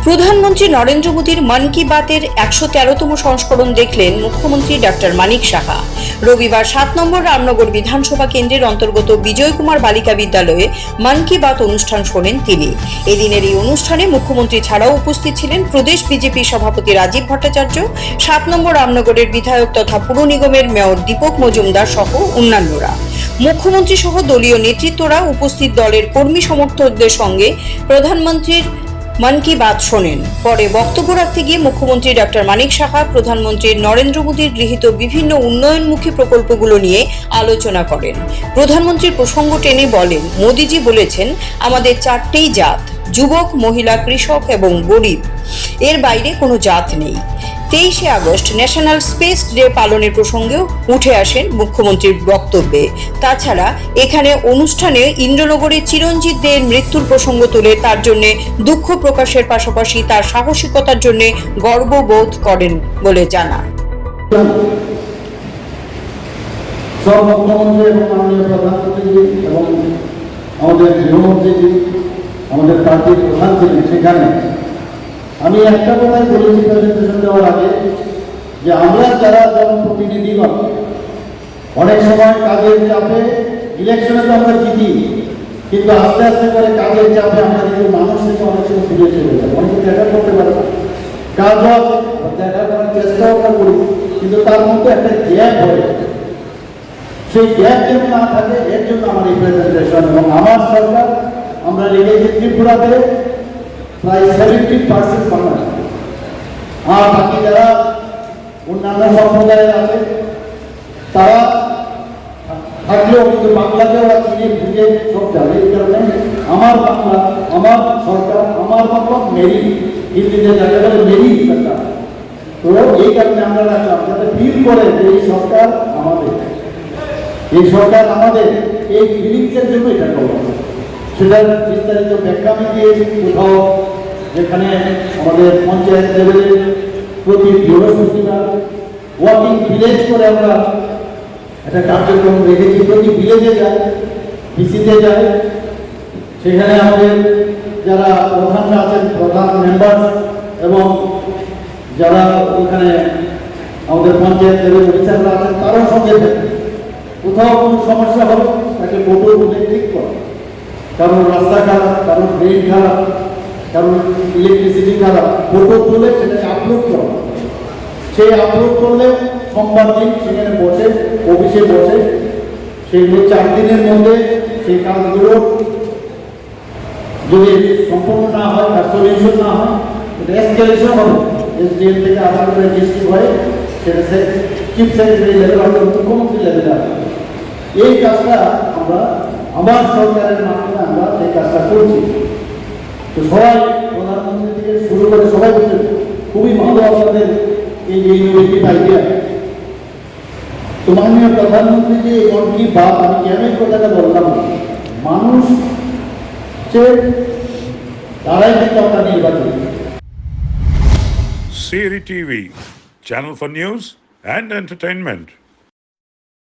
প্রধানমন্ত্রী নরেন্দ্র মোদীর মন কি বাতের ১১৩তম সংস্করণ দেখলেন মুখ্যমন্ত্রী ডক্টর মানিক সাহা। রবিবার ৭ নম্বর রামনগর বিধানসভা কেন্দ্রের অন্তর্গত বিজয় কুমার বালিকা বিদ্যালয়ে মন কি বাত অনুষ্ঠান শোনেন তিনি। এদিনের এই অনুষ্ঠানে মুখ্যমন্ত্রী ছাড়াও উপস্থিত ছিলেন প্রদেশ বিজেপি সভাপতি রাজীব ভট্টাচার্য, ৭ নম্বর রামনগরের বিধায়ক তথা পুর নিগমের মেয়র দীপক মজুমদার সহ অন্যান্যরা। মুখ্যমন্ত্রী সহ দলীয় নেতৃত্বরা উপস্থিত দলের কর্মী সমর্থকদের সঙ্গে প্রধানমন্ত্রীর মন কি বাত শোনেন। পরে বক্তব্য রাখতে গিয়ে মুখ্যমন্ত্রী ডক্টর মানিক সাহা প্রধানমন্ত্রী নরেন্দ্র মোদীর গৃহীত বিভিন্ন উন্নয়নমুখী প্রকল্পগুলো নিয়ে আলোচনা করেন। প্রধানমন্ত্রীর প্রসঙ্গ টেনে বলেন, মোদীজি বলেছেন আমাদের চারটেই জাত, যুবক, মহিলা, কৃষক এবং গরিব, এর বাইরে কোনো জাত নেই। 23শে আগস্ট ন্যাশনাল স্পেস ডে পালনের প্রসঙ্গেও উঠে আসেন মুখ্যমন্ত্রীর বক্তব্যে। তাছাড়া এখানে অনুষ্ঠানে ইন্দ্রনগরের চিরঞ্জিত দের মৃত্যুর প্রসঙ্গ তুলে তার জন্য দুঃখ প্রকাশের পাশাপাশি তার সাহসিকতার জন্য গর্ববোধ করেন বলে জানান। সব মুখ্যমন্ত্রী এবং মাননীয় প্রধানমন্ত্রী এবং আমাদের গৃহমন্ত্রী, আমাদের পার্টির প্রধান ছিলেন, সেখানে আমি একটা কথাই বলেছি প্রেজেন্টেশন দেওয়ার আগে, যে আমরা যারা জনপ্রতিনিধিগণ অনেক সময় কাজের চাপে, ইলেকশনে তো আমরা জিতি, কিন্তু আস্তে আস্তে করে কাজের চাপে আমরা কিন্তু মানুষ থেকে অনেক সময় ফিরে চলে যাই, অনেকে দেখা করতে পারে না, কাজও আছে, দেখা করার চেষ্টাও আমরা করি, কিন্তু তার মধ্যে একটা গ্যাপ হয়ে যায়। সেই গ্যাপ যেন না থাকে, এর জন্য আমার এই প্রেজেন্টেশন। এবং আমার সরকার আমরা রেখেছি ত্রিপুরাতে প্রায় 70% বাংলা, আর বাকি যারা অন্যান্য সম্প্রদায়ের আছে তারা থাকলেও কিন্তু বাংলাকে ওরা চিনে বুঝে সব জানে। এই কারণে আমার বাংলা, আমার সরকার, আমার মতলব মেরি, হিন্দিতে যাকে বলে মেরি সরকার। তো এই কারণে আমরা রাখলাম যাতে ফিল করে যে এই সরকার আমাদের, এই সরকার আমাদের, এই ফিলিংসের জন্য এটা করলাম। সেটার বিস্তারিত ব্যাখ্যা আমি দিয়েছি। কোথাও যেখানে আমাদের পঞ্চায়েত লেভেলের প্রতি বৃহস্পতিবার ওয়াকিং ভিলেজ করে আমরা একটা কার্যক্রম রেখেছি, প্রতি ভিলেজে যায়, পিসিতে যায়, সেখানে আমাদের যারা প্রধানরা আছেন, প্রধান মেম্বার এবং যারা ওখানে আমাদের পঞ্চায়েত লেভেল অফিসাররা আছেন তারাও সঙ্গে থাকে। কোথাও কোনো সমস্যা হবে তাকে ফটো তুলে ঠিক করা, কারণ রাস্তা খারাপ, কারণ ড্রেন খারাপ, কারণ ইলেকট্রিসিটি খারাপ, ফটো তুলে সেটাকে আপলোড করা। সেই আপলোড করলে সোমবার দিন সেখানে বসে, অফিসে বসে, সেইগুলো 4 দিনের মধ্যে সেই কাজগুলো যদি সম্পূর্ণ না হয় বা সলিউশন না হয়, এটা এসকেলেশন হবে, এসডিএম থেকে আবার করে ডিস্ট্রিক্ট হয়ে সেটা চিফ সেক্রেটারি লেভেল হবে, মুখ্যমন্ত্রী লেভেলে আসবে। এই কাজটা আমরা আমার সরকারের মাধ্যমে আমরা সেই কাজটা করছি। তো সবাই প্রধানমন্ত্রী থেকে শুরু করে সবাই বলছেন খুবই ভালো আপনাদের এই যে ইনোভেটিভ আইডিয়া। তো মাননীয় প্রধানমন্ত্রী যে মন কি বাত, আমি কেন এই কথাটা বললাম, মানুষ তারাই কিন্তু আমরা নির্বাচিত। CRI TV, channel for news and entertainment.